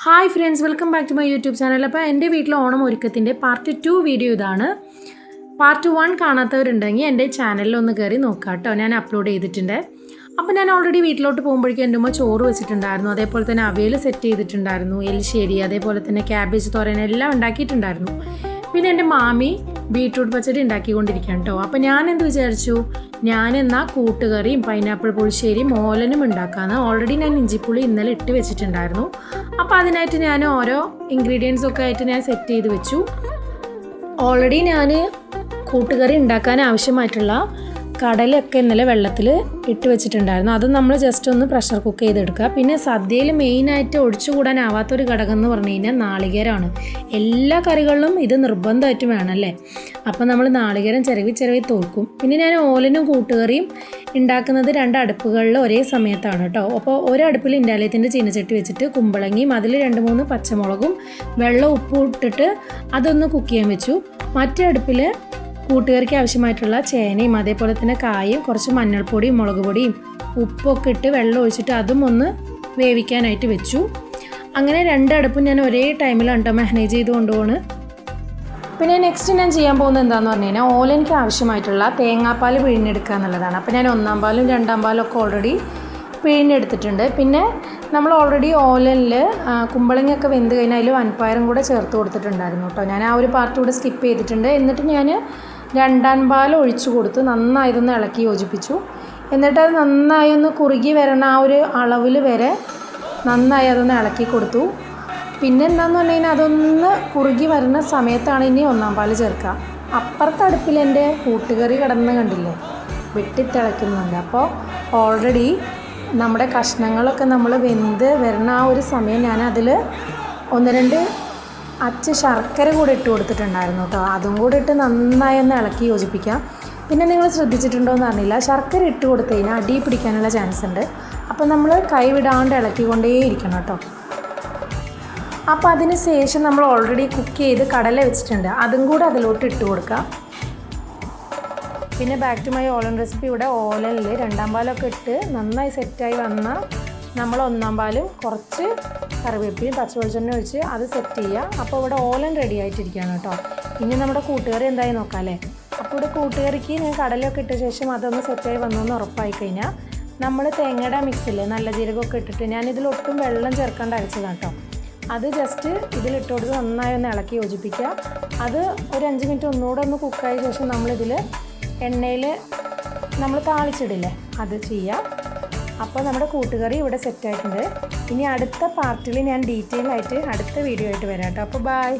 Hi friends, welcome back to my YouTube channel. അപ്പോൾ എൻ്റെ വീട്ടിൽ ഓണം ഒരുക്കത്തിൻ്റെ പാർട്ട് 2 വീഡിയോ ഇതാണ്. പാർട്ട് 1 കാണാത്തവരുണ്ടെങ്കിൽ എൻ്റെ ചാനലിൽ ഒന്ന് കയറി നോക്കാം കേട്ടോ. ഞാൻ അപ്ലോഡ് ചെയ്തിട്ടുണ്ട്. അപ്പോൾ ഞാൻ ഓൾറെഡി വീട്ടിലോട്ട് പോകുമ്പോഴേക്കും എൻ്റെ ഉമ്മ ചോറ് വെച്ചിട്ടുണ്ടായിരുന്നു. അതേപോലെ തന്നെ അവിയൽ സെറ്റ് ചെയ്തിട്ടുണ്ടായിരുന്നു, എലിശ്ശേരി, അതേപോലെ തന്നെ ക്യാബേജ് തോരൻ എല്ലാം ഉണ്ടാക്കിയിട്ടുണ്ടായിരുന്നു. പിന്നെ എൻ്റെ മാമി ബീട്രൂട്ട് പച്ചടി ഉണ്ടാക്കിക്കൊണ്ടിരിക്കുകയാണ് കേട്ടോ. അപ്പോൾ ഞാൻ എന്ത് വിചാരിച്ചു, ഞാനെന്നാൽ കൂട്ടുകറിയും പൈനാപ്പിൾ പുളിശ്ശേരിയും ഓലനും ഉണ്ടാക്കാമെന്ന്. ഓൾറെഡി ഞാൻ ഇഞ്ചിപ്പുളി ഇന്നലെ ഇട്ട് വെച്ചിട്ടുണ്ടായിരുന്നു. അപ്പോൾ അതിനായിട്ട് ഞാൻ ഓരോ ഇൻഗ്രീഡിയൻസൊക്കെ ആയിട്ട് ഞാൻ സെറ്റ് ചെയ്ത് വെച്ചു. ഓൾറെഡി ഞാൻ കൂട്ടുകറി ഉണ്ടാക്കാൻ ആവശ്യമായിട്ടുള്ള കടലൊക്കെ ഇന്നലെ വെള്ളത്തിൽ ഇട്ട് വെച്ചിട്ടുണ്ടായിരുന്നു. അത് നമ്മൾ ജസ്റ്റ് ഒന്ന് പ്രഷർ കുക്ക് ചെയ്തെടുക്കുക. പിന്നെ സദ്യയിൽ മെയിനായിട്ട് ഒഴിച്ചുകൂടാനാവാത്തൊരു ഘടകം എന്ന് പറഞ്ഞു കഴിഞ്ഞാൽ നാളികേരമാണ്. എല്ലാ കറികളിലും ഇത് നിർബന്ധമായിട്ടും വേണമല്ലേ. അപ്പോൾ നമ്മൾ നാളികേരം ചിരവി തോൽക്കും. പിന്നെ ഞാൻ ഓലനും കൂട്ടുകറിയും ഉണ്ടാക്കുന്നത് 2 അടുപ്പുകളിൽ ഒരേ സമയത്താണ് കേട്ടോ. അപ്പോൾ ഒരടുപ്പിൽ ഇൻഡാലിയത്തിൻ്റെ ചീനച്ചട്ടി വെച്ചിട്ട് കുമ്പളങ്ങിയും അതിൽ 2-3 പച്ചമുളകും വെള്ളം ഉപ്പും ഇട്ടിട്ട് അതൊന്ന് കുക്ക് ചെയ്യാൻ വെച്ചു. മറ്റേ അടുപ്പിൽ കൂട്ടുകറിക്ക് ആവശ്യമായിട്ടുള്ള ചേനയും അതേപോലെ തന്നെ കായും കുറച്ച് മഞ്ഞൾപ്പൊടിയും മുളക് പൊടിയും ഉപ്പൊക്കെ ഇട്ട് വെള്ളം ഒഴിച്ചിട്ട് അതും ഒന്ന് വേവിക്കാനായിട്ട് വെച്ചു. അങ്ങനെ 2 അടുപ്പും ഞാൻ ഒരേ ടൈമിലാണ് കേട്ടോ മാനേജ് ചെയ്ത് കൊണ്ടുപോണ്. പിന്നെ നെക്സ്റ്റ് ഞാൻ ചെയ്യാൻ പോകുന്നത് എന്താണെന്ന് പറഞ്ഞു കഴിഞ്ഞാൽ ഓലനിക്ക് ആവശ്യമായിട്ടുള്ള തേങ്ങാപ്പാൽ പിഴിഞ്ഞെടുക്കുക എന്നുള്ളതാണ്. അപ്പോൾ ഞാൻ 1-ാം പാലും 2-ാം പാലും ഒക്കെ ഓൾറെഡി പിഴിഞ്ഞെടുത്തിട്ടുണ്ട്. പിന്നെ നമ്മൾ ഓൾറെഡി ഓലനിൽ കുമ്പളങ്ങയൊക്കെ വെന്ത് കഴിഞ്ഞാൽ അതിൽ വൻപയറും കൂടെ ചേർത്ത് കൊടുത്തിട്ടുണ്ടായിരുന്നു കേട്ടോ. ഞാൻ ആ ഒരു പാർട്ട് കൂടെ സ്കിപ്പ് ചെയ്തിട്ടുണ്ട്. എന്നിട്ട് ഞാൻ 2-ാം പാൽ ഒഴിച്ചു കൊടുത്ത് നന്നായി ഇതൊന്ന് ഇളക്കി യോജിപ്പിച്ചു. എന്നിട്ട് അത് നന്നായി ഒന്ന് കുറുകി വരണ ആ ഒരു അളവിൽ വരെ നന്നായി അതൊന്ന് ഇളക്കി കൊടുത്തു. പിന്നെ എന്താണെന്ന് പറഞ്ഞു കഴിഞ്ഞാൽ അതൊന്ന് കുറുകി വരുന്ന സമയത്താണ് ഇനി 1-ാം പാൽ ചേർക്കുക. അപ്പുറത്തെ അടുപ്പിൽ എൻ്റെ കൂട്ടുകറി കിടന്ന് കണ്ടില്ലേ, വെട്ടിത്തിളയ്ക്കുന്നുണ്ട്. അപ്പോൾ ഓൾറെഡി നമ്മുടെ കഷ്ണങ്ങളൊക്കെ നമ്മൾ വെന്ത് വരുന്ന ആ ഒരു സമയം ഞാൻ അതിൽ 1-2 അച്ച് ശർക്കര കൂടെ ഇട്ട് കൊടുത്തിട്ടുണ്ടായിരുന്നു കേട്ടോ. അതും കൂടെ ഇട്ട് നന്നായി ഒന്ന് ഇളക്കി യോജിപ്പിക്കാം. പിന്നെ നിങ്ങൾ ശ്രദ്ധിച്ചിട്ടുണ്ടോ എന്ന് അറിയില്ല, ശർക്കര ഇട്ട് കൊടുത്തു കഴിഞ്ഞാൽ അടി പിടിക്കാനുള്ള ചാൻസ് ഉണ്ട്. അപ്പോൾ നമ്മൾ കൈ വിടാണ്ട് ഇളക്കിക്കൊണ്ടേയിരിക്കണം കേട്ടോ. അപ്പോൾ അതിന് ശേഷം നമ്മൾ ഓൾറെഡി കുക്ക് ചെയ്ത് കടല വെച്ചിട്ടുണ്ട്, അതും കൂടെ അതിലോട്ട് ഇട്ട് കൊടുക്കുക. പിന്നെ back to my olan recipe. ഇവിടെ ഓലനിൽ 2-ാം പാലൊക്കെ ഇട്ട് നന്നായി സെറ്റായി വന്ന നമ്മൾ 1-ാം പാലും കുറച്ച് കറിവേപ്പിലയും പച്ചവെളിച്ചെണ്ണ ഒഴിച്ച് അത് സെറ്റ് ചെയ്യുക. അപ്പോൾ ഇവിടെ ഓലൻ റെഡി ആയിട്ടിരിക്കുകയാണ് കേട്ടോ. ഇനി നമ്മുടെ കൂട്ടുകറി എന്തായി നോക്കാം അല്ലേ. അപ്പോൾ ഇവിടെ കൂട്ടുകറിക്ക് ഞാൻ കടലൊക്കെ ഇട്ട ശേഷം അതൊന്ന് സെറ്റായി വന്നു എന്ന് ഉറപ്പായി കഴിഞ്ഞാൽ നമ്മൾ തേങ്ങയുടെ മിക്സിൽ നല്ല ജീരകമൊക്കെ ഇട്ടിട്ട് ഞാനിതിലൊട്ടും വെള്ളം ചേർക്കാണ്ട് അരച്ചതാണ് കേട്ടോ. അത് ജസ്റ്റ് ഇതിലിട്ട് കൊടുത്ത് നന്നായി ഒന്ന് ഇളക്കി യോജിപ്പിക്കുക. അത് ഒരു 5 മിനിറ്റ് ഒന്നുകൂടെ ഒന്ന് കുക്കായ ശേഷം നമ്മളിതിൽ എണ്ണയിൽ നമ്മൾ താളിച്ചിടില്ലേ, അത് ചെയ്യുക. അപ്പോൾ നമ്മുടെ കൂട്ടുകറി ഇവിടെ സെറ്റായിട്ടുണ്ട്. ഇനി അടുത്ത പാർട്ടിൽ ഞാൻ ഡീറ്റെയിൽ ആയിട്ട് അടുത്ത വീഡിയോ ആയിട്ട് വരാം കേട്ടോ. അപ്പോൾ ബൈ.